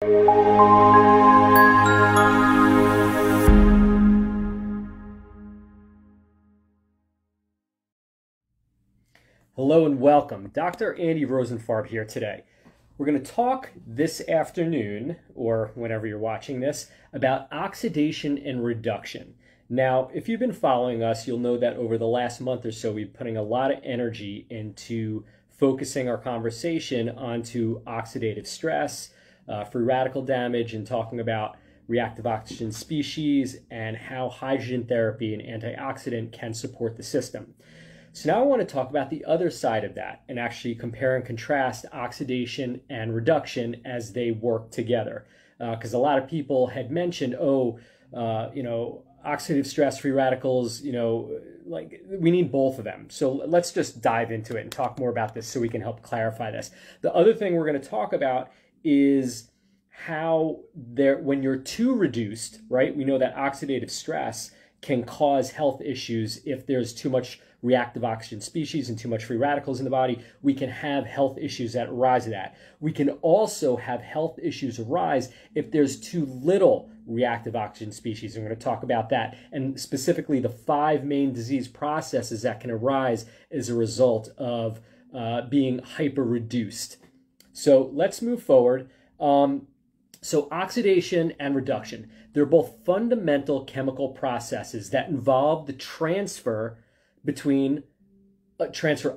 Hello and welcome. Dr. Andy Rosenfarb here today. We're going to talk this afternoon, or whenever you're watching this, about oxidation and reduction. Now, if you've been following us, you'll know that over the last month or so, we've been putting a lot of energy into focusing our conversation onto oxidative stress, free radical damage, and talking about reactive oxygen species and how hydrogen therapy and antioxidant can support the system. So now I want to talk about the other side of that and actually compare and contrast oxidation and reduction as they work together. Because a lot of people had mentioned, oxidative stress, free radicals, like we need both of them. So let's just dive into it and talk more about this so we can help clarify this. The other thing we're going to talk about is how when you're too reduced, right? We know that oxidative stress can cause health issues if there's too much reactive oxygen species and too much free radicals in the body. We can have health issues that arise of that. We can also have health issues arise if there's too little reactive oxygen species. I'm going to talk about that, and specifically the 5 main disease processes that can arise as a result of being hyper-reduced. So let's move forward. So oxidation and reduction, they're both fundamental chemical processes that involve the transfer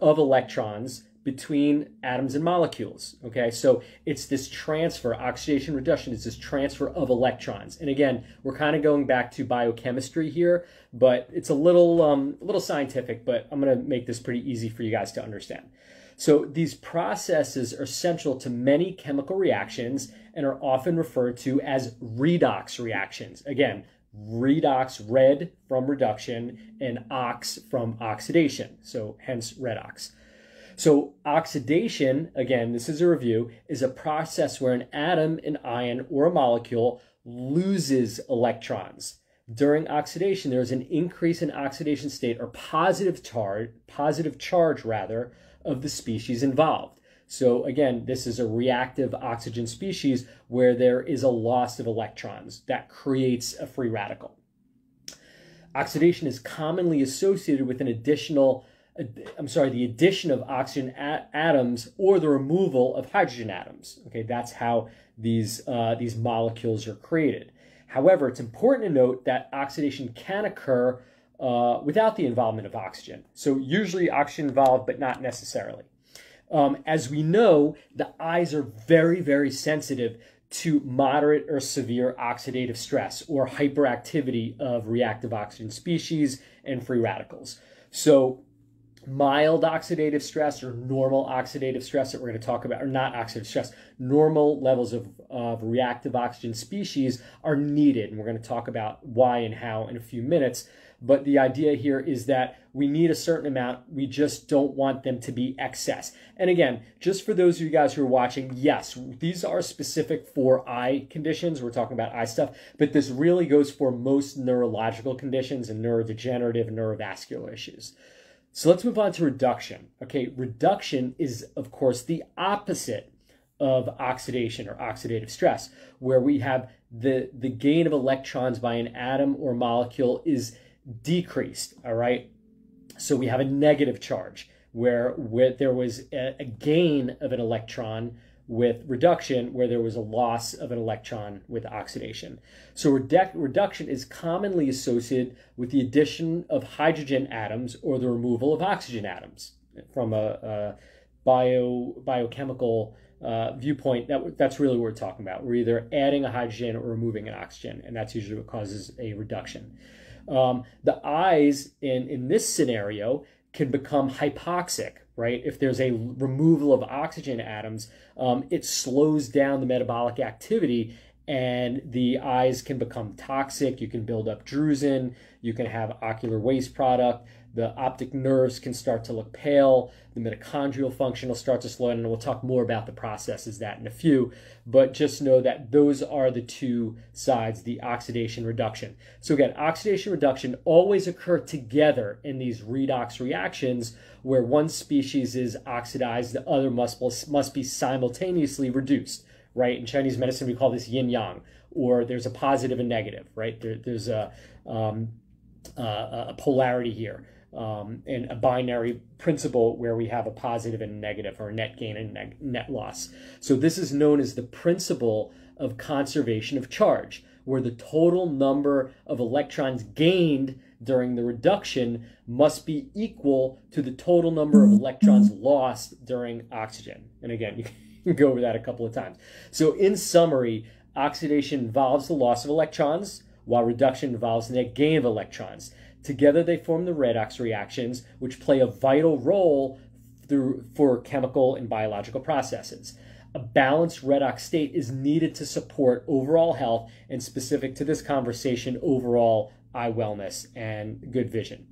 of electrons between atoms and molecules. Okay, so it's this transfer. Oxidation reduction is this transfer of electrons. And again, we're kind of going back to biochemistry here, but it's a little scientific, but I'm going to make this pretty easy for you guys to understand. So these processes are central to many chemical reactions and are often referred to as redox reactions. Again, redox, red from reduction, and ox from oxidation, so hence redox. So oxidation, again, this is a review, is a process where an atom, an ion, or a molecule loses electrons. During oxidation, there is an increase in oxidation state or positive charge of the species involved. So again, this is a reactive oxygen species where there is a loss of electrons that creates a free radical. Oxidation is commonly associated with the addition of oxygen atoms or the removal of hydrogen atoms. Okay, that's how these molecules are created. However, it's important to note that oxidation can occur without the involvement of oxygen. So usually oxygen involved, but not necessarily. As we know, the eyes are very, very sensitive to moderate or severe oxidative stress or hyperactivity of reactive oxygen species and free radicals. So mild oxidative stress or normal oxidative stress that we're going to talk about, or not oxidative stress, normal levels of reactive oxygen species are needed. And we're going to talk about why and how in a few minutes. But the idea here is that we need a certain amount. We just don't want them to be excess. And again, just for those of you guys who are watching, yes, these are specific for eye conditions. We're talking about eye stuff, but this really goes for most neurological conditions and neurodegenerative and neurovascular issues. So let's move on to reduction. Okay, reduction is, of course, the opposite of oxidation or oxidative stress, where we have the gain of electrons by an atom or molecule is decreased, all right? So we have a negative charge where there was a gain of an electron with reduction, where there was a loss of an electron with oxidation. So reduction is commonly associated with the addition of hydrogen atoms or the removal of oxygen atoms. From a biochemical viewpoint, that's really what we're talking about. We're either adding a hydrogen or removing an oxygen, and that's usually what causes a reduction. The eyes in this scenario can become hypoxic, right? If there's a removal of oxygen atoms, it slows down the metabolic activity and the eyes can become toxic. You can build up drusen, you can have ocular waste product, the optic nerves can start to look pale, the mitochondrial function will start to slow down, and we'll talk more about the processes that in a few, but just know that those are the two sides, the oxidation reduction. So again, oxidation reduction always occur together in these redox reactions where one species is oxidized, the other must be simultaneously reduced. right? In Chinese medicine, we call this yin yang, or there's a positive and negative, right? There's a polarity here, and a binary principle where we have a positive and negative, or net gain and net loss. So this is known as the principle of conservation of charge, where the total number of electrons gained during the reduction must be equal to the total number of electrons lost during oxygen. And again, you can go over that a couple of times. So in summary, oxidation involves the loss of electrons, while reduction involves the net gain of electrons. Together they form the redox reactions, which play a vital role for chemical and biological processes. A balanced redox state is needed to support overall health, and specific to this conversation, overall eye wellness and good vision.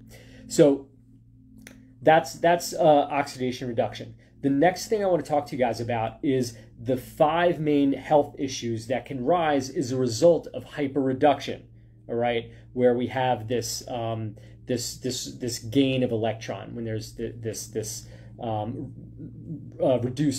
So that's oxidation reduction. The next thing I want to talk to you guys about is the 5 main health issues that can rise as a result of hyperreduction. All right, where we have this this gain of electron when there's this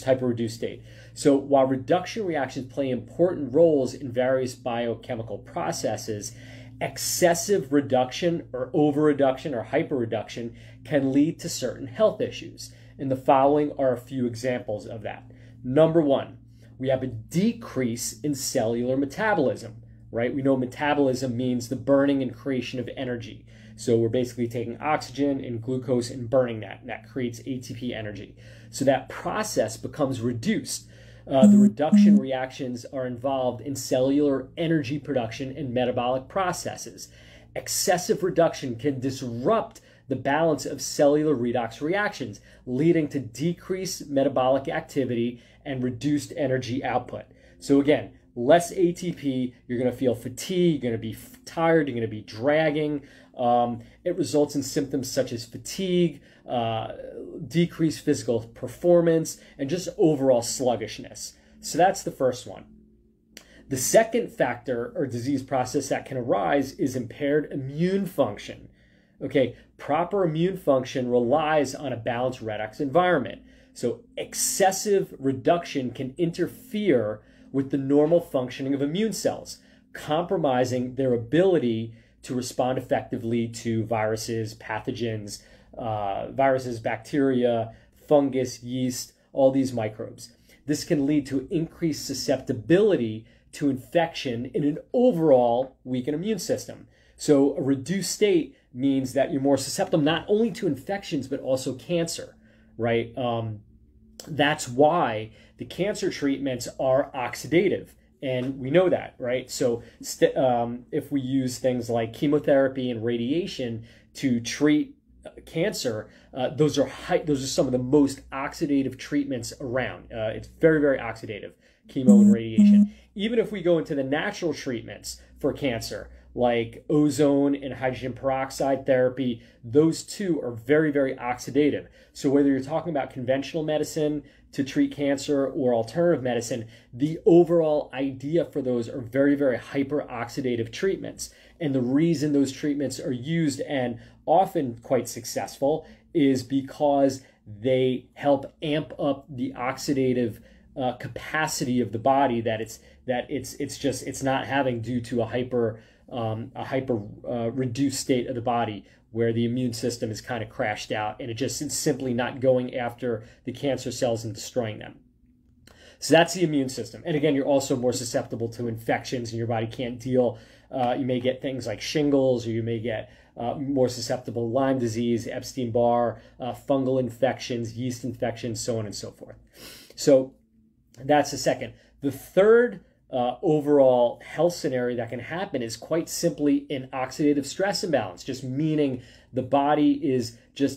hyper-reduced state. So while reduction reactions play important roles in various biochemical processes, excessive reduction or over-reduction or hyper-reduction can lead to certain health issues. And the following are a few examples of that. Number 1, we have a decrease in cellular metabolism, right? We know metabolism means the burning and creation of energy. So we're basically taking oxygen and glucose and burning that, and that creates ATP energy. So that process becomes reduced. The reduction reactions are involved in cellular energy production and metabolic processes. Excessive reduction can disrupt the balance of cellular redox reactions, leading to decreased metabolic activity and reduced energy output. So again, less ATP, you're going to feel fatigue, you're going to be tired, you're going to be dragging. It results in symptoms such as fatigue, decreased physical performance, and just overall sluggishness. So that's the first one. The second factor or disease process that can arise is impaired immune function. Okay, proper immune function relies on a balanced redox environment. So excessive reduction can interfere with the normal functioning of immune cells, compromising their ability to respond effectively to viruses, pathogens, bacteria, fungus, yeast, all these microbes. This can lead to increased susceptibility to infection in an overall weakened immune system. So a reduced state means that you're more susceptible not only to infections, but also cancer, right? That's why the cancer treatments are oxidative. And we know that, right? So if we use things like chemotherapy and radiation to treat cancer, those are some of the most oxidative treatments around. It's very, very oxidative, chemo and radiation. Even if we go into the natural treatments for cancer, like ozone and hydrogen peroxide therapy, those two are very, very oxidative. So whether you're talking about conventional medicine to treat cancer or alternative medicine, the overall idea for those are very, very hyperoxidative treatments. And the reason those treatments are used and often quite successful is because they help amp up the oxidative capacity of the body that it's not having due to a hyper reduced state of the body, where the immune system is kind of crashed out and it's simply not going after the cancer cells and destroying them. So that's the immune system. And again, you're also more susceptible to infections, and your body can't deal. You may get things like shingles, or you may get more susceptible to Lyme disease, Epstein-Barr, fungal infections, yeast infections, so on and so forth. So that's the second. The third overall health scenario that can happen is quite simply an oxidative stress imbalance, just meaning the body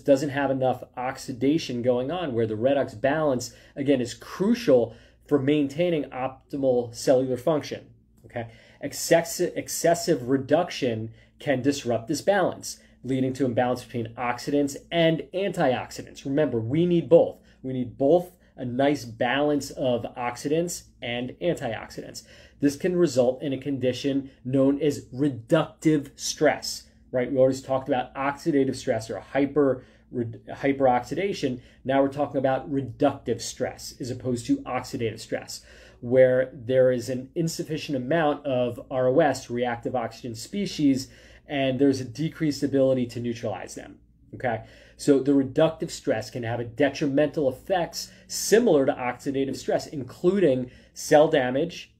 doesn't have enough oxidation going on, where the redox balance, again, is crucial for maintaining optimal cellular function. Okay, excessive reduction can disrupt this balance, leading to imbalance between oxidants and antioxidants. Remember, we need both. We need both a nice balance of oxidants and antioxidants. This can result in a condition known as reductive stress, right? We always talked about oxidative stress or hyperoxidation. Now we're talking about reductive stress as opposed to oxidative stress. where there is an insufficient amount of ROS, reactive oxygen species, and there's a decreased ability to neutralize them. Okay, so the reductive stress can have a detrimental effects similar to oxidative stress, including cell damage,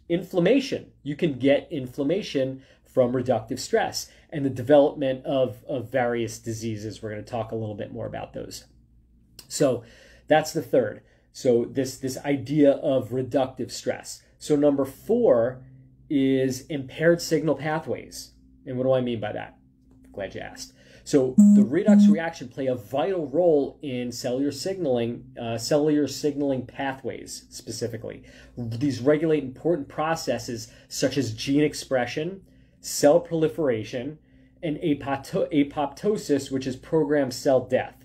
inflammation. You can get inflammation from reductive stress and the development of various diseases. We're going to talk a little bit more about those. So that's the third. So this idea of reductive stress. So number 4 is impaired signal pathways. And what do I mean by that? Glad you asked. So the redox reaction play a vital role in cellular signaling pathways specifically. These regulate important processes such as gene expression, cell proliferation, and apoptosis, which is programmed cell death.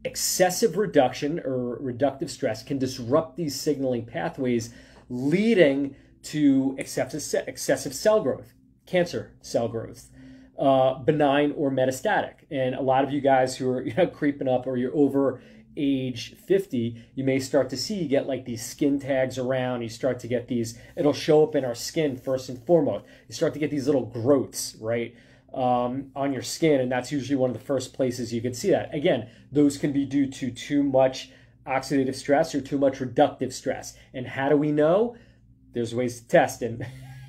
Excessive reduction or reductive stress can disrupt these signaling pathways, leading to excessive cell growth, cancer cell growth, benign or metastatic. And a lot of you guys who are creeping up, or you're over age 50, you may start to see you get like these skin tags around. You start to get these, it'll show up in our skin first and foremost. You start to get these little growths, right, on your skin, and that's usually one of the first places you can see that. Again, those can be due to too much oxidative stress or too much reductive stress. And how do we know? There's ways to test, and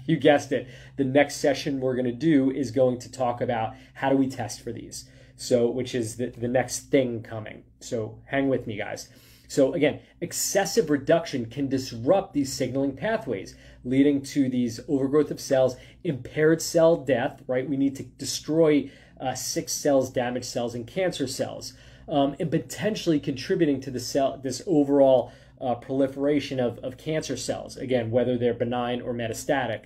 you guessed it. The next session we're going to do is going to talk about how do we test for these. So, which is the next thing coming. So hang with me, guys. So again, excessive reduction can disrupt these signaling pathways, leading to these overgrowth of cells, impaired cell death, right? We need to destroy sick cells, damaged cells, and cancer cells, and potentially contributing to this overall proliferation of cancer cells. Again, whether they're benign or metastatic,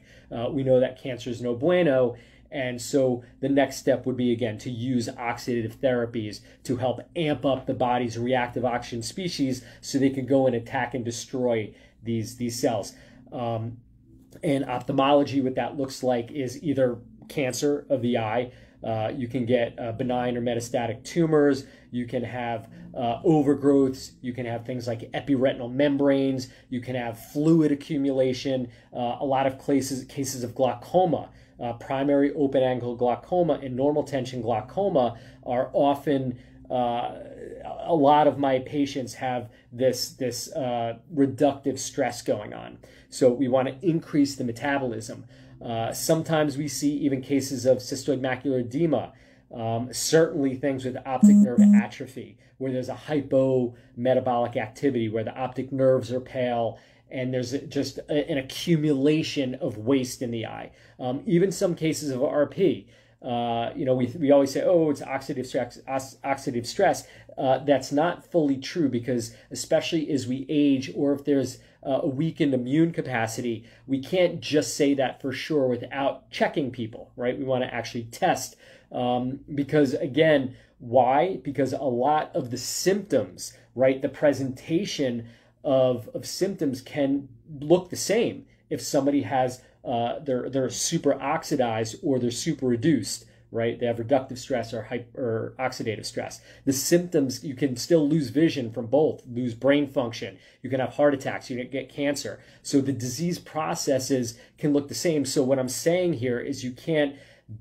we know that cancer is no bueno. And so the next step would be, again, to use oxidative therapies to help amp up the body's reactive oxygen species so they can go and attack and destroy these cells. In ophthalmology, what that looks like is either cancer of the eye. You can get benign or metastatic tumors. You can have overgrowths. You can have things like epiretinal membranes. You can have fluid accumulation. A lot of cases of glaucoma. Primary open-angle glaucoma and normal tension glaucoma are often, a lot of my patients have this reductive stress going on. So we want to increase the metabolism. Sometimes we see even cases of cystoid macular edema, certainly things with optic nerve atrophy, where there's a hypometabolic activity, where the optic nerves are pale, and there's just an accumulation of waste in the eye. Even some cases of RP, we always say, oh, it's oxidative stress. That's not fully true, because especially as we age, or if there's a weakened immune capacity, we can't just say that for sure without checking people, right? We want to actually test, because again, why? Because a lot of the symptoms, right, the presentation of symptoms can look the same if somebody has they're super oxidized or they're super reduced, right? They have reductive stress or oxidative stress. The symptoms, you can still lose vision from both, lose brain function. You can have heart attacks, you can get cancer. So the disease processes can look the same. So what I'm saying here is you can't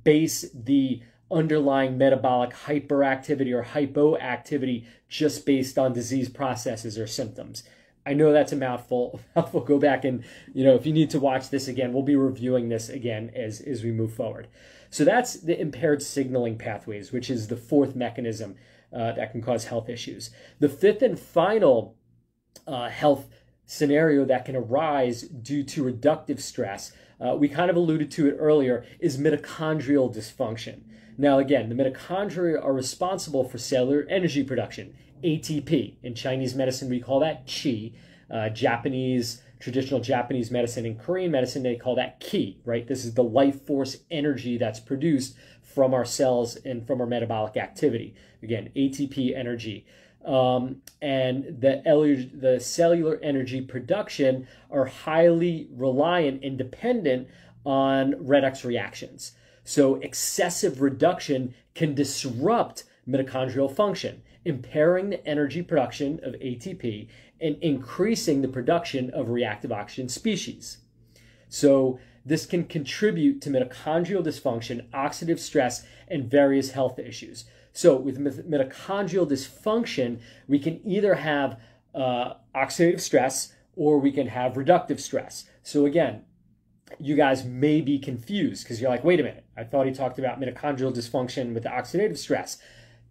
base the underlying metabolic hyperactivity or hypoactivity just based on disease processes or symptoms. I know that's a mouthful. Go back and, if you need to watch this again, we'll be reviewing this again as we move forward. So that's the impaired signaling pathways, which is the fourth mechanism that can cause health issues. The fifth and final health scenario that can arise due to reductive stress, we kind of alluded to it earlier, is mitochondrial dysfunction. Now, again, the mitochondria are responsible for cellular energy production, ATP. In Chinese medicine, we call that qi. Traditional Japanese medicine and Korean medicine, they call that ki, right? This is the life force energy that's produced from our cells and from our metabolic activity. Again, ATP energy. And the cellular energy production are highly reliant and dependent on redox reactions. So excessive reduction can disrupt mitochondrial function, impairing the energy production of ATP and increasing the production of reactive oxygen species. So this can contribute to mitochondrial dysfunction, oxidative stress, and various health issues. So with mitochondrial dysfunction, we can either have oxidative stress or we can have reductive stress. So again, you guys may be confused because you're like, wait a minute, I thought he talked about mitochondrial dysfunction with the oxidative stress.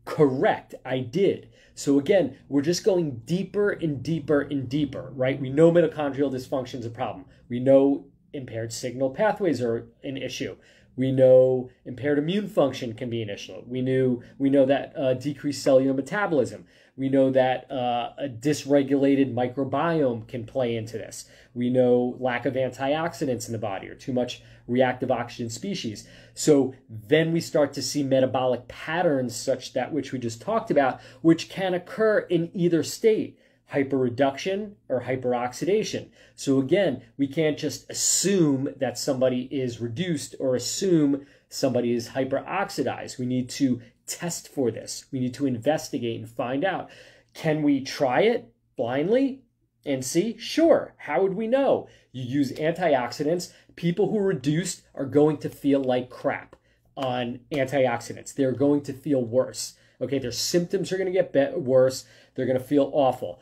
Correct, I did. So again, we're just going deeper and deeper and deeper, right? We know mitochondrial dysfunction is a problem. We know impaired signal pathways are an issue. We know impaired immune function can be an issue. We know that decreased cellular metabolism. We know that a dysregulated microbiome can play into this. We know lack of antioxidants in the body or too much reactive oxygen species. So then we start to see metabolic patterns such that which we just talked about, which can occur in either state, hyperreduction or hyperoxidation. So again, we can't just assume that somebody is reduced or assume somebody is hyperoxidized. We need to test for this. We need to investigate and find out. Can we try it blindly and see? Sure. How would we know? You use antioxidants. People who are reduced are going to feel like crap on antioxidants. They're going to feel worse. Okay, their symptoms are going to get worse. They're going to feel awful.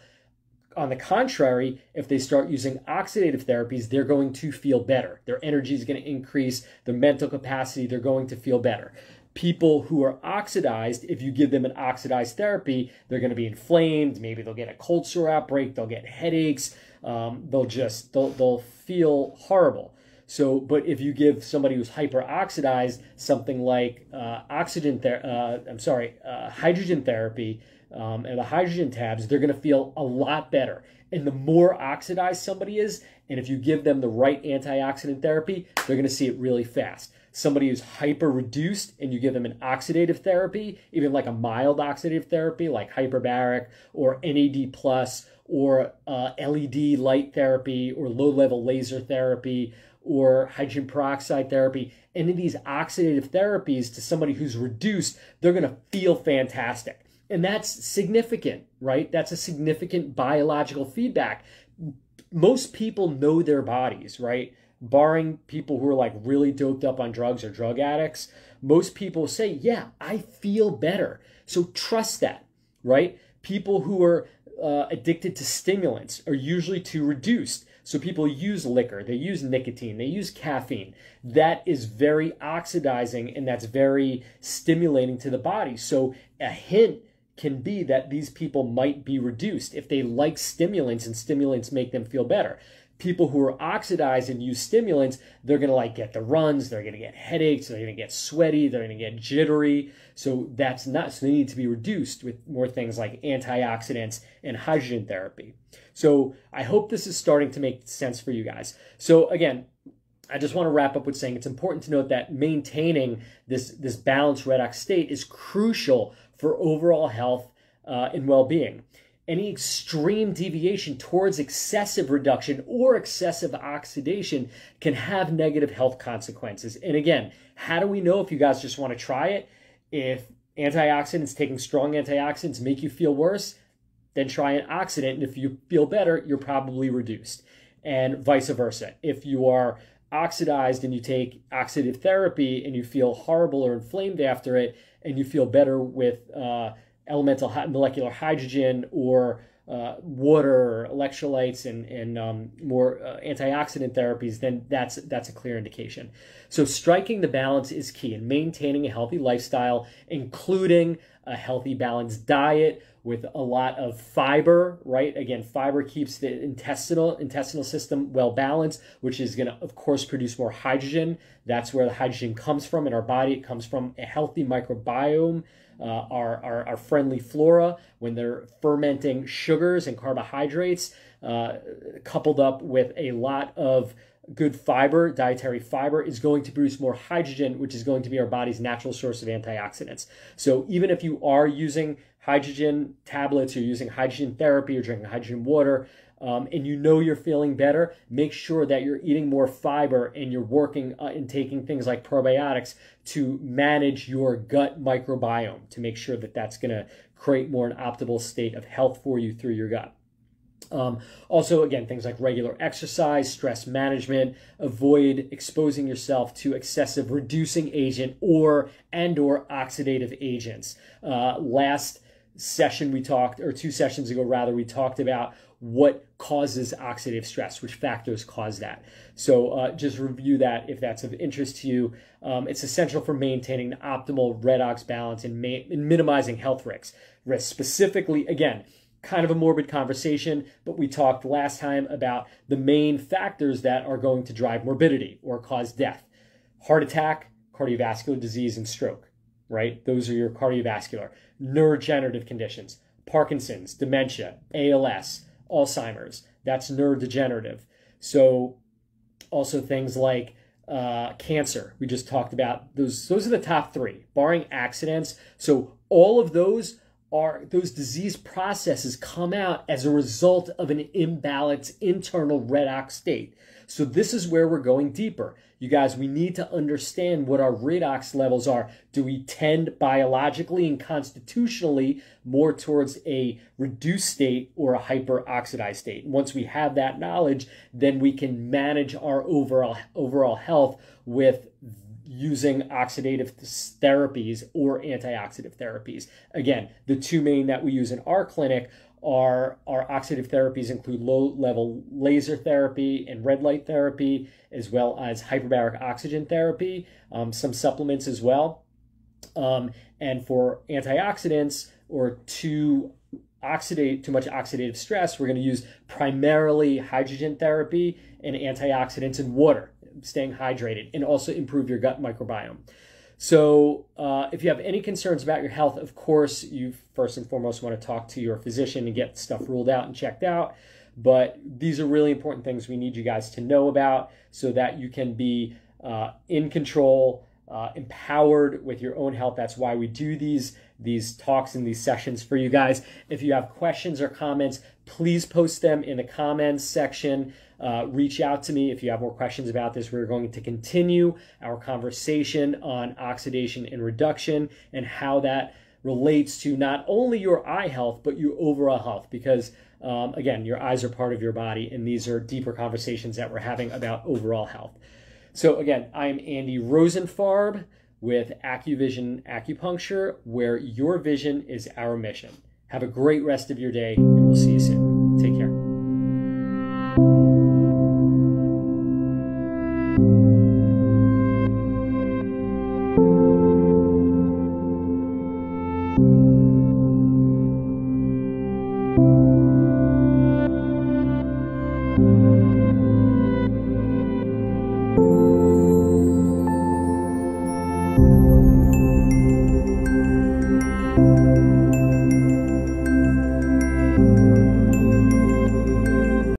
On the contrary, if they start using oxidative therapies, they're going to feel better. Their energy is going to increase, their mental capacity, they're going to feel better. People who are oxidized, if you give them an oxidized therapy, they're going to be inflamed. Maybe they'll get a cold sore outbreak. They'll get headaches. They'll feel horrible. So, but if you give somebody who's hyperoxidized something like hydrogen therapy and the hydrogen tabs, they're going to feel a lot better. And the more oxidized somebody is, and if you give them the right antioxidant therapy, they're going to see it really fast. Somebody who's hyper-reduced and you give them an oxidative therapy, even like a mild oxidative therapy like hyperbaric or NAD+, or LED light therapy or low-level laser therapy or hydrogen peroxide therapy, any of these oxidative therapies to somebody who's reduced, they're going to feel fantastic. And that's significant, right? That's a significant biological feedback. Most people know their bodies, right? Barring people who are like really doped up on drugs or drug addicts, most people say, yeah, I feel better. So trust that, right? People who are addicted to stimulants are usually too reduced. So people use liquor, they use nicotine, they use caffeine. That is very oxidizing and that's very stimulating to the body. So a hint can be that these people might be reduced if they like stimulants and stimulants make them feel better. People who are oxidized and use stimulants, they're going to like get the runs, they're going to get headaches, they're going to get sweaty, they're going to get jittery. So that's not, so they need to be reduced with more things like antioxidants and hydrogen therapy. So I hope this is starting to make sense for you guys. So again, I just want to wrap up with saying it's important to note that maintaining this balanced redox state is crucial for overall health and well-being. Any extreme deviation towards excessive reduction or excessive oxidation can have negative health consequences. And again, how do we know if you guys just want to try it? If antioxidants, taking strong antioxidants make you feel worse, then try an oxidant. And if you feel better, you're probably reduced. And vice versa. If you are oxidized and you take oxidative therapy and you feel horrible or inflamed after it, and you feel better with elemental molecular hydrogen or water or electrolytes and more antioxidant therapies, then that's a clear indication. So striking the balance is key in maintaining a healthy lifestyle, including a healthy balanced diet with a lot of fiber, right? Again, fiber keeps the intestinal system well balanced, which is going to, of course, produce more hydrogen. That's where the hydrogen comes from in our body. It comes from a healthy microbiome, our friendly flora, when they're fermenting sugars and carbohydrates, coupled up with a lot of good fiber, dietary fiber, is going to produce more hydrogen, which is going to be our body's natural source of antioxidants. So even if you are using hydrogen tablets, you're using hydrogen therapy, you're drinking hydrogen water, and you know you're feeling better, make sure that you're eating more fiber and you're working and taking things like probiotics to manage your gut microbiome to make sure that that's going to create more an optimal state of health for you through your gut. Also, again, things like regular exercise, stress management, avoid exposing yourself to excessive reducing agent or oxidative agents. Last session we talked, or 2 sessions ago rather, we talked about what causes oxidative stress, which factors cause that. So just review that if that's of interest to you. It's essential for maintaining the optimal redox balance and minimizing health risks. Specifically, again, kind of a morbid conversation, but we talked last time about the main factors that are going to drive morbidity or cause death. Heart attack, cardiovascular disease, and stroke, right? Those are your cardiovascular. Neurodegenerative conditions, Parkinson's, dementia, ALS, Alzheimer's, that's neurodegenerative. So also things like cancer, we just talked about. Those are the top 3, barring accidents. So all of those disease processes come out as a result of an imbalanced internal redox state. So this is where we're going deeper. You guys, we need to understand what our redox levels are. Do we tend biologically and constitutionally more towards a reduced state or a hyperoxidized state? And once we have that knowledge, then we can manage our overall health with using oxidative therapies or antioxidant therapies. Again, the 2 main that we use in our clinic are our oxidative therapies include low-level laser therapy and red light therapy, as well as hyperbaric oxygen therapy, some supplements as well. And for antioxidants or too much oxidative stress, we're going to use primarily hydrogen therapy and antioxidants and water, staying hydrated, and also improve your gut microbiome. So if you have any concerns about your health, of course, you first and foremost want to talk to your physician and get stuff ruled out and checked out. But these are really important things we need you guys to know about so that you can be in control, empowered with your own health. That's why we do these talks and these sessions for you guys. If you have questions or comments, please post them in the comments section. Reach out to me if you have more questions about this. We're going to continue our conversation on oxidation and reduction and how that relates to not only your eye health, but your overall health. Because again, your eyes are part of your body, and these are deeper conversations that we're having about overall health. So again, I'm Andy Rosenfarb with AccuVision Acupuncture, where your vision is our mission. Have a great rest of your day, and we'll see you soon. Take care.